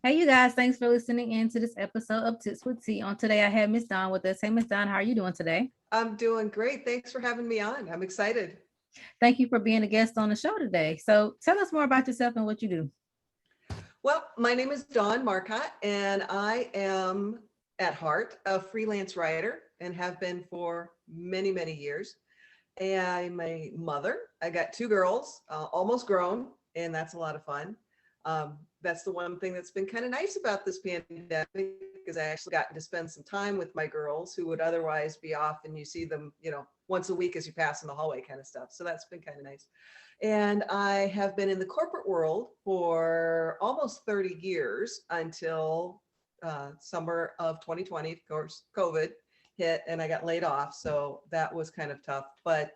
Hey, you guys, thanks for listening in to this episode of Tips with Tea. On today, I have Miss Dawn with us. Hey, Miss Dawn, how are you doing today? I'm doing great. Thanks for having me on. I'm excited. Thank you for being a guest on the show today. So, tell us more about yourself and what you do. Well, my name is Dawn Marcotte, and I am at heart a freelance writer and have been for many, many years. I'm a mother. I got two girls, almost grown, and that's a lot of fun. That's the one thing that's been kind of nice about this pandemic is I actually gotten to spend some time with my girls who would otherwise be off, and you see them, once a week as you pass in the hallway kind of stuff. So that's been kind of nice. And I have been in the corporate world for almost 30 years until summer of 2020. Of course, COVID hit and I got laid off. So that was kind of tough. But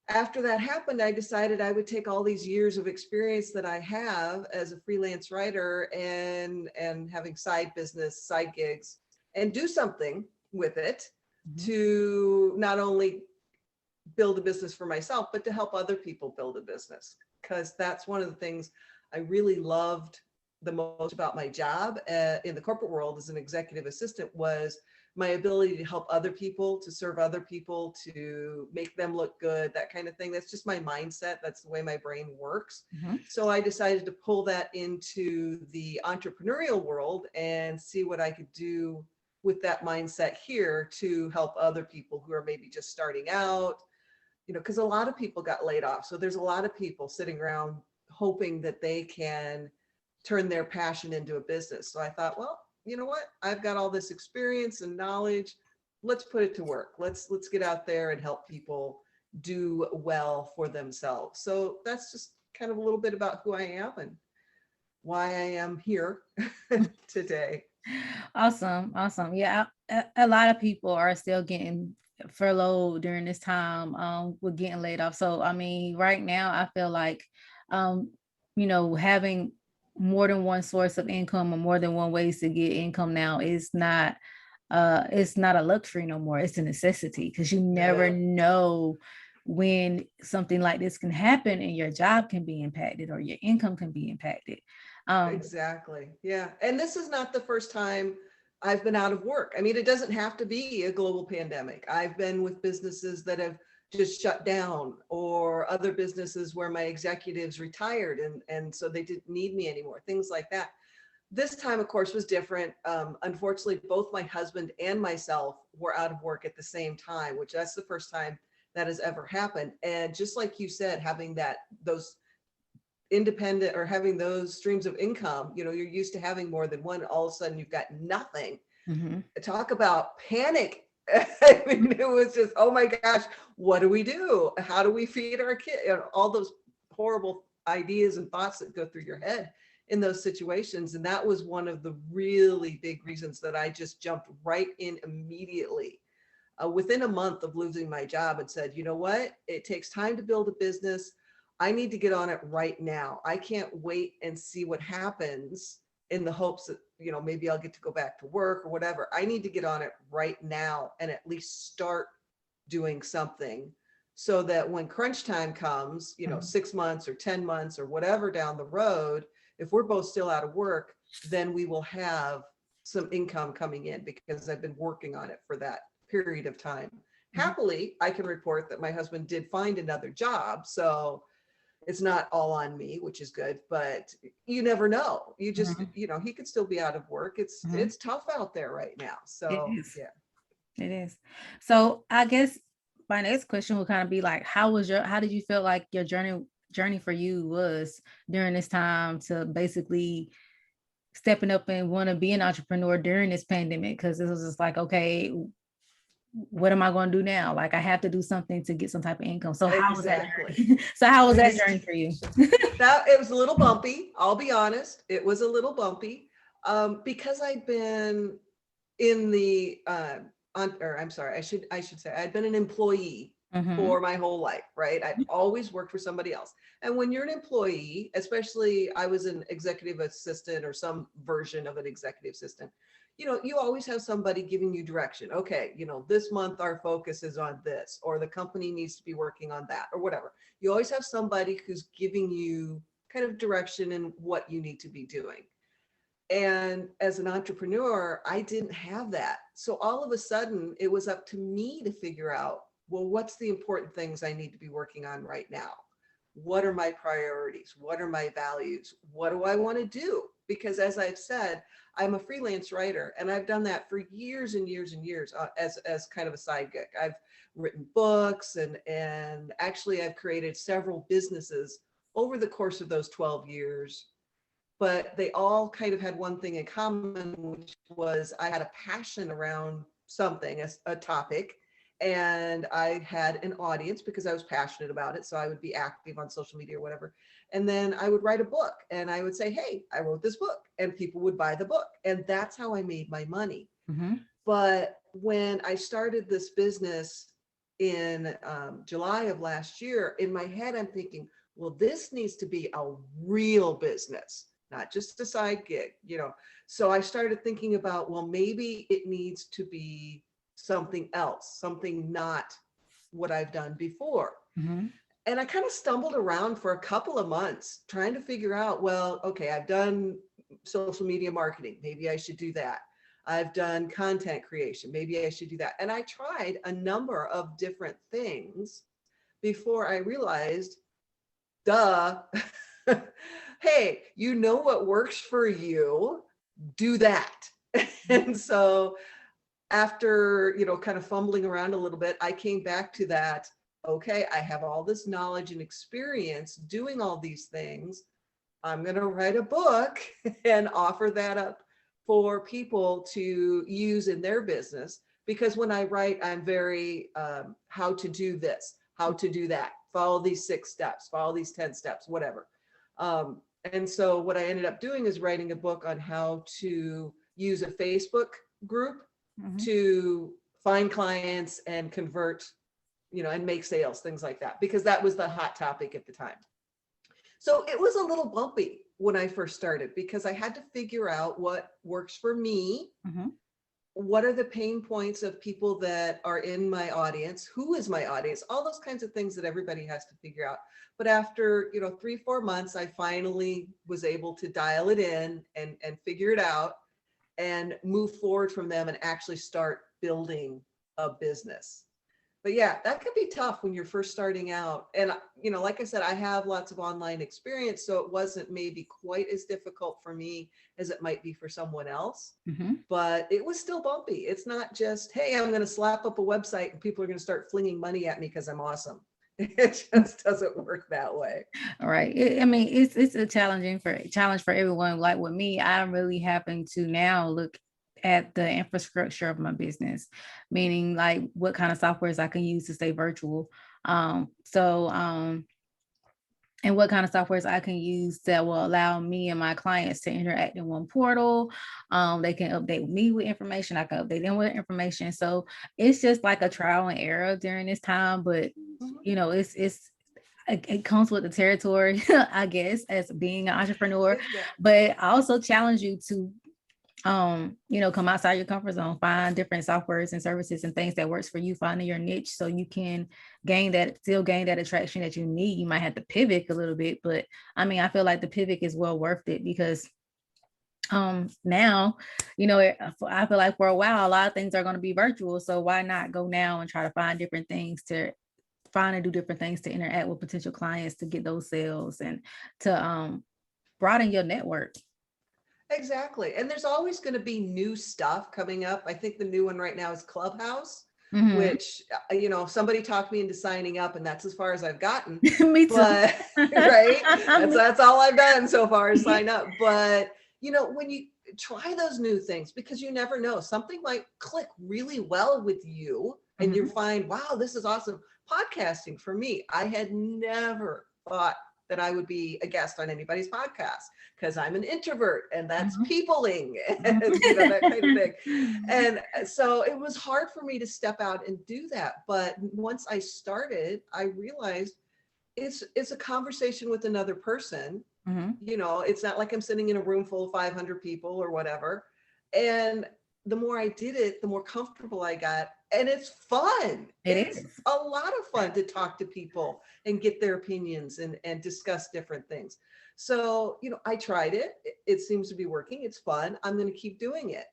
after that happened, I decided I would take all these years of experience that I have as a freelance writer and having side business, side gigs, and do something with it Mhm. to not only build a business for myself, but to help other people build a business. Because that's one of the things I really loved the most about my job in the corporate world as an executive assistant was my ability to help other people, to serve other people, to make them look good, that kind of thing. That's just my mindset. That's the way my brain works. Mhm. So I decided to pull that into the entrepreneurial world and see what I could do with that mindset here to help other people who are maybe just starting out, because a lot of people got laid off. So there's a lot of people sitting around hoping that they can turn their passion into a business. So I thought, well, you know what? I've got all this experience and knowledge. Let's put it to work. Let's get out there and help people do well for themselves. So that's just kind of a little bit about who I am and why I am here today. Awesome. Awesome. Yeah. A lot of people are still getting furloughed during this time, with getting laid off. So, I mean, right now, I feel like, um, having more than one source of income or more than one ways to get income now is not, it's not a luxury no more. It's a necessity because you never Yeah. know when something like this can happen and your job can be impacted or your income can be impacted. Um, Exactly. Yeah. And this is not the first time I've been out of work. I mean, it doesn't have to be a global pandemic. I've been with businesses that have just shut down or other businesses where my executives retired and so they didn't need me anymore, things like that. This time, of course, was different. Unfortunately, both my husband and myself were out of work at the same time, which that's the first time that has ever happened. And just like you said, having those independent or having those streams of income, you're used to having more than one, all of a sudden you've got nothing. mhm. Talk about panic. I mean, it was just, oh my gosh, what do we do? How do we feed our kid? All those horrible ideas and thoughts that go through your head in those situations. And that was one of the really big reasons that I just jumped right in immediately within a month of losing my job and said, you know what? It takes time to build a business. I need to get on it right now. I can't wait and see what happens in the hopes that, maybe I'll get to go back to work or whatever. I need to get on it right now and at least start doing something so that when crunch time comes, Mhm. 6 months or 10 months or whatever down the road, if we're both still out of work, then we will have some income coming in because I've been working on it for that period of time. Mhm. Happily, I can report that my husband did find another job. So it's not all on me, which is good, but you never know. You just, Mhm. he could still be out of work. It's Mhm. it's tough out there right now. It So is. yeah. It is. So I guess my next question would kind of be like, how did you feel like your journey for you was during this time to basically stepping up and want to be an entrepreneur during this pandemic? Because it was just like, okay, what am I going to do now? Like I have to do something to get some type of income. So how was that Exactly. journey? So how was that Ex- journey for you? that it was a little bumpy. I'll be honest. It was a little bumpy because I'd been in the or I'm sorry, I should say I'd been an employee Mm-hmm. for my whole life, right? I'd always worked for somebody else. And when you're an employee, especially I was an executive assistant or some version of an executive assistant, you always have somebody giving you direction. Okay, this month our focus is on this, or the company needs to be working on that, or whatever. You always have somebody who's giving you kind of direction in what you need to be doing. And as an entrepreneur, I didn't have that. So all of a sudden, it was up to me to figure out, well, what's the important things I need to be working on right now? What are my priorities? What are my values? What do I want to do? Because as I've said, I'm a freelance writer, and I've done that for years and years and years as kind of a side gig. I've written books, and actually I've created several businesses over the course of those 12 years, but they all kind of had one thing in common, which was I had a passion around something, a topic, and I had an audience because I was passionate about it. So I would be active on social media or whatever. And then I would write a book and I would say, hey, I wrote this book, and people would buy the book. And that's how I made my money. Mm-hmm. But when I started this business in July of last year, in my head, I'm thinking, well, this needs to be a real business, not just a side gig, So I started thinking about, well, maybe it needs to be something else, something not what I've done before. Mm-hmm. And I kind of stumbled around for a couple of months trying to figure out, well, okay, I've done social media marketing. Maybe I should do that. I've done content creation. Maybe I should do that. And I tried a number of different things before I realized, duh, hey, you know what works for you, do that. And so after, kind of fumbling around a little bit, I came back to that. Okay, I have all this knowledge and experience doing all these things. I'm going to write a book and offer that up for people to use in their business. Because when I write, I'm very how to do this, how to do that, follow these 6 steps, follow these 10 steps, whatever. And so what I ended up doing is writing a book on how to use a Facebook group to find clients and convert, and make sales, things like that, because that was the hot topic at the time. So it was a little bumpy when I first started because I had to figure out what works for me. What are the pain points of people that are in my audience? Who is my audience? All those kinds of things that everybody has to figure out. But after, 3-4 months, I finally was able to dial it in and figure it out and move forward from them and actually start building a business. But yeah, that could be tough when you're first starting out. And, like I said, I have lots of online experience, so it wasn't maybe quite as difficult for me as it might be for someone else. But it was still bumpy. It's not just, hey, I'm going to slap up a website and people are going to start flinging money at me because I'm awesome. It just doesn't work that way. All right. It's a challenge for everyone. Like with me, I'm really having to now look at the infrastructure of my business, meaning like what kind of softwares I can use to stay virtual. And what kind of softwares I can use that will allow me and my clients to interact in one portal. They can update me with information. I can update them with information. So it's just like a trial and error during this time, but it comes with the territory, I guess, as being an entrepreneur. But I also challenge you to come outside your comfort zone, find different softwares and services and things that works for you, finding your niche so you can still gain that attraction that you need. You might have to pivot a little bit, but I feel like the pivot is well worth it because now, I feel like for a while, a lot of things are going to be virtual. So why not go now and try to find different things to find and do different things to interact with potential clients to get those sales and to broaden your network. Exactly. And there's always going to be new stuff coming up. I think the new one right now is Clubhouse, which, somebody talked me into signing up, and that's as far as I've gotten. Me too. But, right? That's all I've done so far is sign up. But, when you try those new things, because you never know, something might click really well with you and you find, wow, this is awesome. Podcasting for me, I had never thought that I would be a guest on anybody's podcast because I'm an introvert and that's peopling and that kind of thing. And so it was hard for me to step out and do that. But once I started, I realized it's a conversation with another person. It's not like I'm sitting in a room full of 500 people or whatever. And the more I did it, the more comfortable I got. And it's fun. It's a lot of fun to talk to people and get their opinions and discuss different things. So, I tried it. It seems to be working. It's fun. I'm going to keep doing it.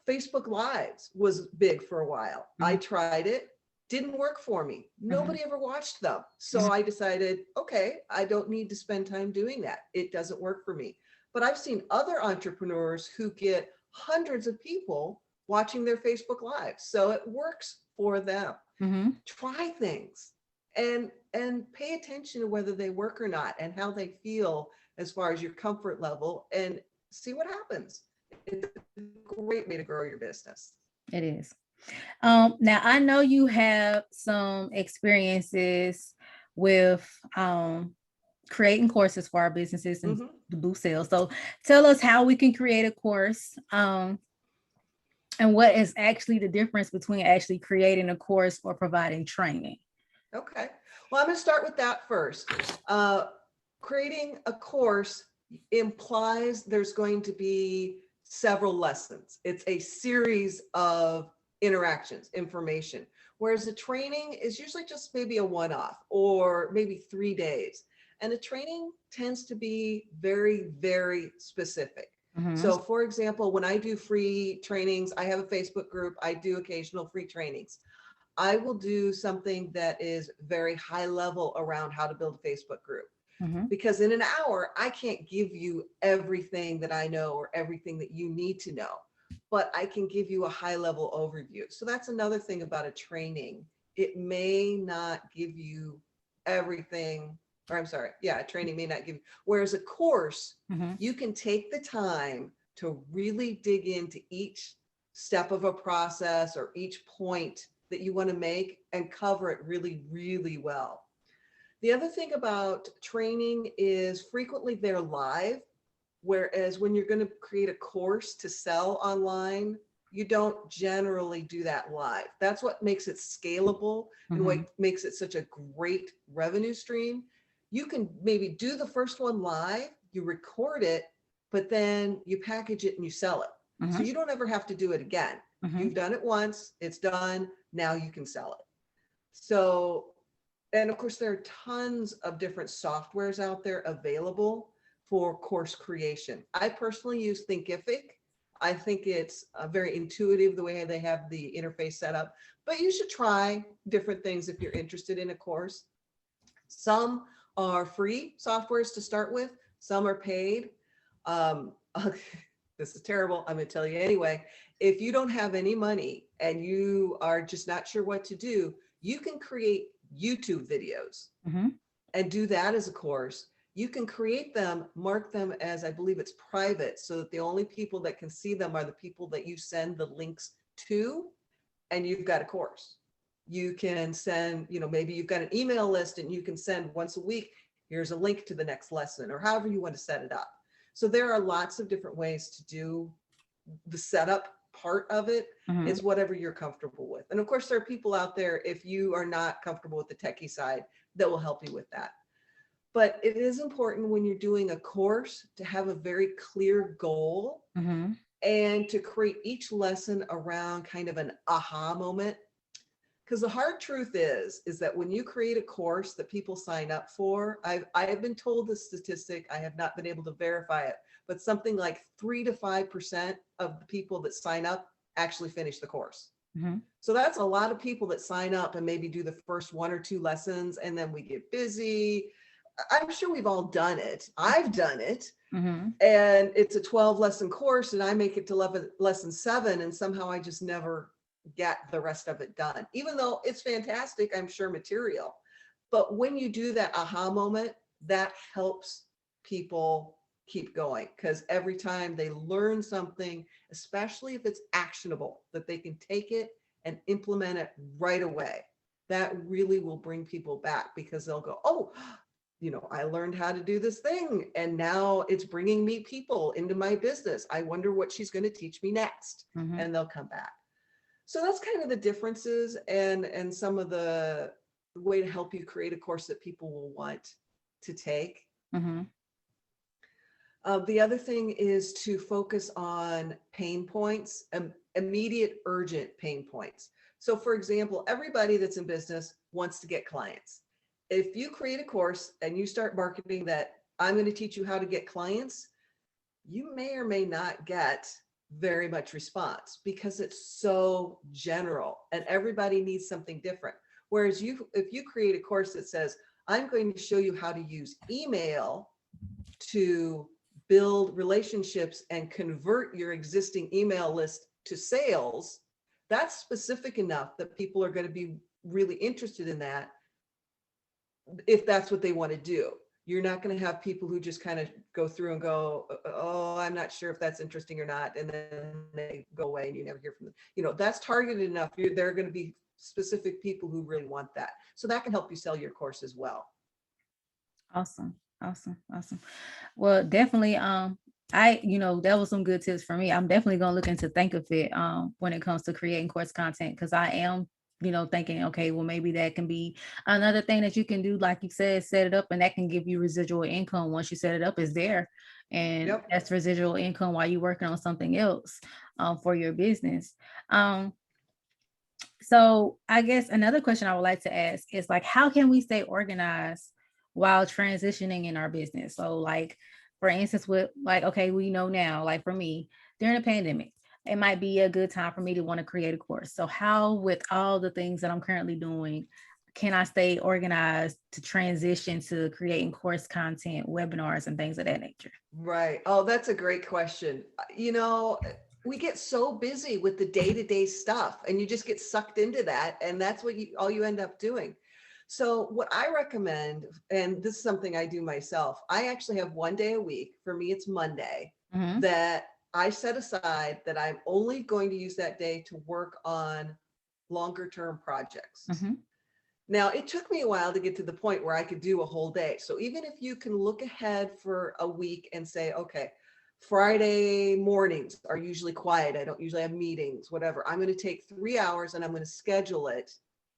Facebook Lives was big for a while. I Mhm. tried it, didn't work for me. Mhm. Nobody ever watched them. So Mhm. I decided, okay, I don't need to spend time doing that. It doesn't work for me. But I've seen other entrepreneurs who get hundreds of people watching their Facebook Lives. So it works for them. Mhm. Try things and pay attention to whether they work or not and how they feel as far as your comfort level, and see what happens. It's a great way to grow your business. It is. Now I know you have some experiences with creating courses for our businesses and Mm-hmm. to boost sales. So tell us how we can create a course, and what is actually the difference between actually creating a course or providing training. Okay. Well, I'm going to start with that first. Creating a course implies there's going to be several lessons. It's a series of interactions, information, whereas a training is usually just maybe a one-off or maybe 3 days. And a training tends to be very, very specific. Mhm. So for example, when I do free trainings, I have a Facebook group, I do occasional free trainings. I will do something that is very high level around how to build a Facebook group. Mhm. Because in an hour, I can't give you everything that I know or everything that you need to know, but I can give you a high level overview. So that's another thing about a training. It may not give you everything, or I'm sorry, yeah, a training may not give you, whereas a course, Mhm. you can take the time to really dig into each step of a process or each point that you want to make and cover it really, really well. The other thing about training is frequently they're live, whereas when you're going to create a course to sell online, you don't generally do that live. That's what makes it scalable and what Mhm. makes it such a great revenue stream. You can maybe do the first one live, you record it, but then you package it and you sell it. So Mhm. you don't ever have to do it again. Mhm. You've done it once, it's done, now you can sell it. So, and of course, there are tons of different softwares out there available for course creation. I personally use Thinkific. I think it's very intuitive the way they have the interface set up, but you should try different things if you're interested in a course. Some are free softwares to start with, some are paid. Um, this is terrible. I'm going to tell you anyway. If you don't have any money and you are just not sure what to do, you can create YouTube videos Mhm. and do that as a course. You can create them, mark them as, I believe it's private, so that the only people that can see them are the people that you send the links to, and you've got a course. You can send, maybe you've got an email list and you can send once a week, here's a link to the next lesson, or however you want to set it up. So there are lots of different ways to do the setup part of it. Mhm. It's whatever you're comfortable with. And of course, there are people out there, if you are not comfortable with the techie side, that will help you with that. But it is important when you're doing a course to have a very clear goal Mhm. and to create each lesson around kind of an aha moment. Because the hard truth is that when you create a course that people sign up for, I have been told the statistic, I have not been able to verify it, but something like 3 to 5% of the people that sign up actually finish the course. Mhm. So that's a lot of people that sign up and maybe do the first 1 or 2 lessons, and then we get busy. I'm sure we've all done it. I've done it. Mhm. And it's a 12 lesson course and I make it to lesson 7, and somehow I just never get the rest of it done, even though it's fantastic, I'm sure, material. But when you do that aha moment, that helps people keep going, because every time they learn something, especially if it's actionable, that they can take it and implement it right away, that really will bring people back, because they'll go, oh, I learned how to do this thing and now it's bringing me people into my business. I wonder what she's going to teach me next. Mhm. And they'll come back. So that's kind of the differences and some of the way to help you create a course that people will want to take. Mhm. The other thing is to focus on pain points, immediate, urgent pain points. So for example, everybody that's in business wants to get clients. If you create a course and you start marketing that I'm going to teach you how to get clients, you may or may not get very much response because it's so general and everybody needs something different. Whereas if you create a course that says, I'm going to show you how to use email to build relationships and convert your existing email list to sales, that's specific enough that people are going to be really interested in that if that's what they want to do. You're not going to have people who just kind of go through and go, oh, I'm not sure if that's interesting or not. And then they go away and you never hear from them. That's targeted enough. There are going to be specific people who really want that. So that can help you sell your course as well. Awesome. Awesome. Awesome. Well, definitely, that was some good tips for me. I'm definitely gonna look into Thinkific when it comes to creating course content, because I am, thinking, okay, well, maybe that can be another thing that you can do, like you said, set it up, and that can give you residual income once you set it up, is there. And Yep. that's residual income while you're working on something else for your business. So I guess another question I would like to ask is, like, how can we stay organized while transitioning in our business? So, like, for instance, with, like, okay, we know now, like for me, during the pandemic, it might be a good time for me to want to create a course. So how, with all the things that I'm currently doing, can I stay organized to transition to creating course content, webinars, and things of that nature? Right. Oh, that's a great question. We get so busy with the day-to-day stuff and you just get sucked into that. And that's what all you end up doing. So what I recommend, and this is something I do myself, I actually have one day a week. For me, it's Monday, Mm-hmm. that I set aside that I'm only going to use that day to work on longer term projects. Mm-hmm. Now, it took me a while to get to the point where I could do a whole day. So even if you can look ahead for a week and say, okay, Friday mornings are usually quiet. I don't usually have meetings, whatever. I'm going to take 3 hours and I'm going to schedule it.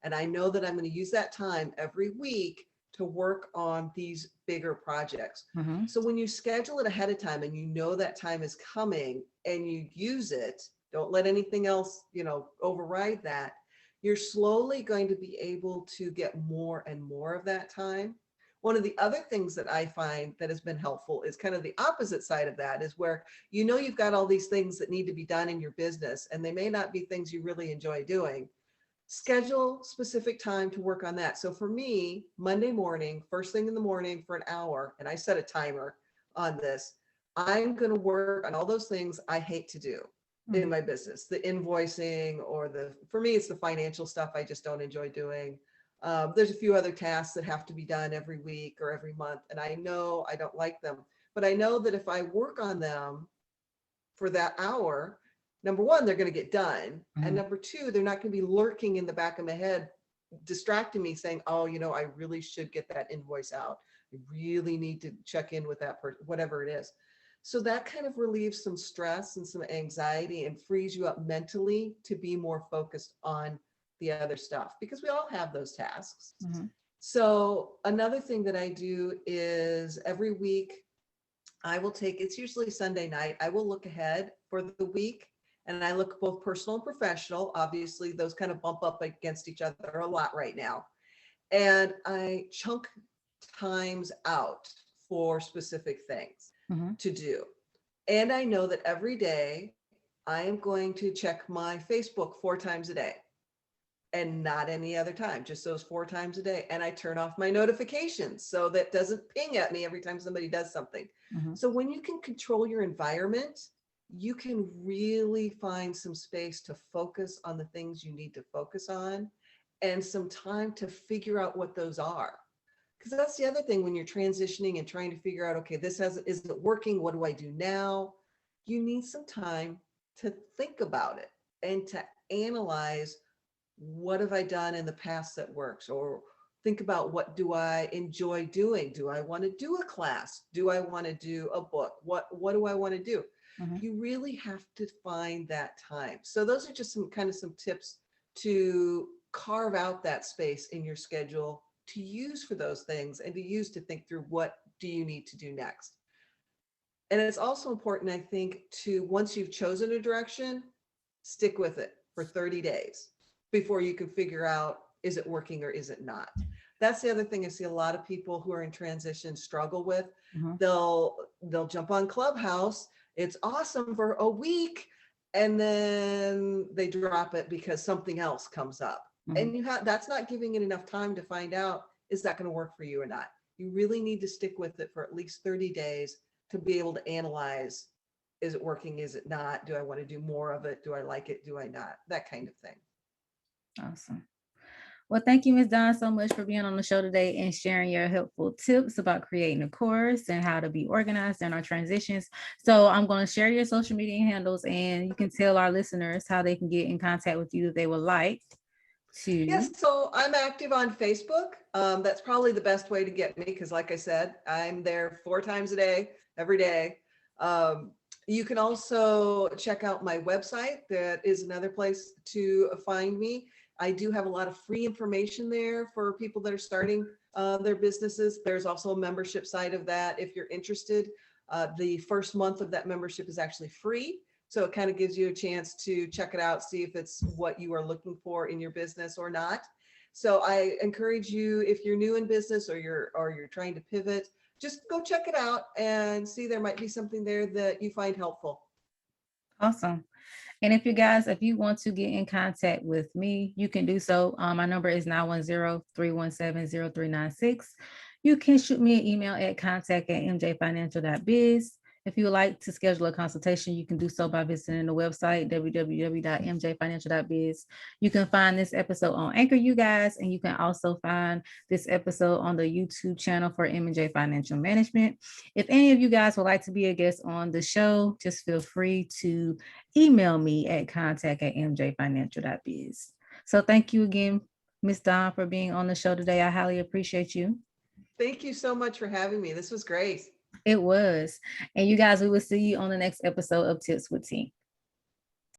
And I know that I'm going to use that time every week to work on these bigger projects. Mm-hmm. So when you schedule it ahead of time and you know that time is coming and you use it, don't let anything else, override that. You're slowly going to be able to get more and more of that time. One of the other things that I find that has been helpful is kind of the opposite side of that, is where you've got all these things that need to be done in your business and they may not be things you really enjoy doing. Schedule specific time to work on that. So for me, Monday morning, first thing in the morning for an hour, and I set a timer on this, I'm going to work on all those things I hate to do in my business, the invoicing, or for me, it's the financial stuff I just don't enjoy doing. There's a few other tasks that have to be done every week or every month, and I know I don't like them, but I know that if I work on them for that hour, number one, they're going to get done. And number two, they're not going to be lurking in the back of my head, distracting me saying, oh, I really should get that invoice out. I really need to check in with that person, whatever it is. So that kind of relieves some stress and some anxiety and frees you up mentally to be more focused on the other stuff, because we all have those tasks. Mm-hmm. So another thing that I do is every week I will it's usually Sunday night, I will look ahead for the week, and I look both personal and professional. Obviously, those kind of bump up against each other a lot right now. And I chunk times out for specific things to do. And I know that every day I am going to check my Facebook 4 times a day, and not any other time, just those 4 times a day. And I turn off my notifications so that doesn't ping at me every time somebody does something. So when you can control your environment, you can really find some space to focus on the things you need to focus on, and some time to figure out what those are. Because that's the other thing when you're transitioning and trying to figure out, okay, this isn't working. What do I do now? You need some time to think about it and to analyze, what have I done in the past that works? Or think about, what do I enjoy doing? Do I want to do a class? Do I want to do a book? What do I want to do? You really have to find that time. So those are just some tips to carve out that space in your schedule to use for those things, and to use to think through, what do you need to do next? And it's also important, I think, to, once you've chosen a direction, stick with it for 30 days before you can figure out, is it working or is it not? That's the other thing I see a lot of people who are in transition struggle with. Mhm, They'll jump on Clubhouse. It's awesome for a week, and then they drop it because something else comes up. mhm. And that's not giving it enough time to find out, is that going to work for you or not? You really need to stick with it for at least 30 days to be able to analyze, is it working? Is it not? Do I want to do more of it? Do I like it? Do I not? That kind of thing. Awesome. Well, thank you, Ms. Dawn, so much for being on the show today and sharing your helpful tips about creating a course and how to be organized in our transitions. So I'm going to share your social media handles, and you can tell our listeners how they can get in contact with you if they would like to. Yes, so I'm active on Facebook. That's probably the best way to get me because, like I said, I'm there 4 times a day, every day. You can also check out my website. That is another place to find me. I do have a lot of free information there for people that are starting their businesses. There's also a membership side of that if you're interested. The first month of that membership is actually free. So it kind of gives you a chance to check it out, see if it's what you are looking for in your business or not. So I encourage you, if you're new in business or you're trying to pivot, just go check it out and see, there might be something there that you find helpful. Awesome. And if you want to get in contact with me, you can do so. My number is 910-317-0396. You can shoot me an email at contact@mjfinancial.biz. If you would like to schedule a consultation, you can do so by visiting the website, www.mjfinancial.biz. You can find this episode on Anchor, you guys, and you can also find this episode on the YouTube channel for M&J Financial Management. If any of you guys would like to be a guest on the show, just feel free to email me at contact@mjfinancial.biz. So thank you again, Ms. Dawn, for being on the show today. I highly appreciate you. Thank you so much for having me. This was great. It was. And you guys, we will see you on the next episode of Tips with T.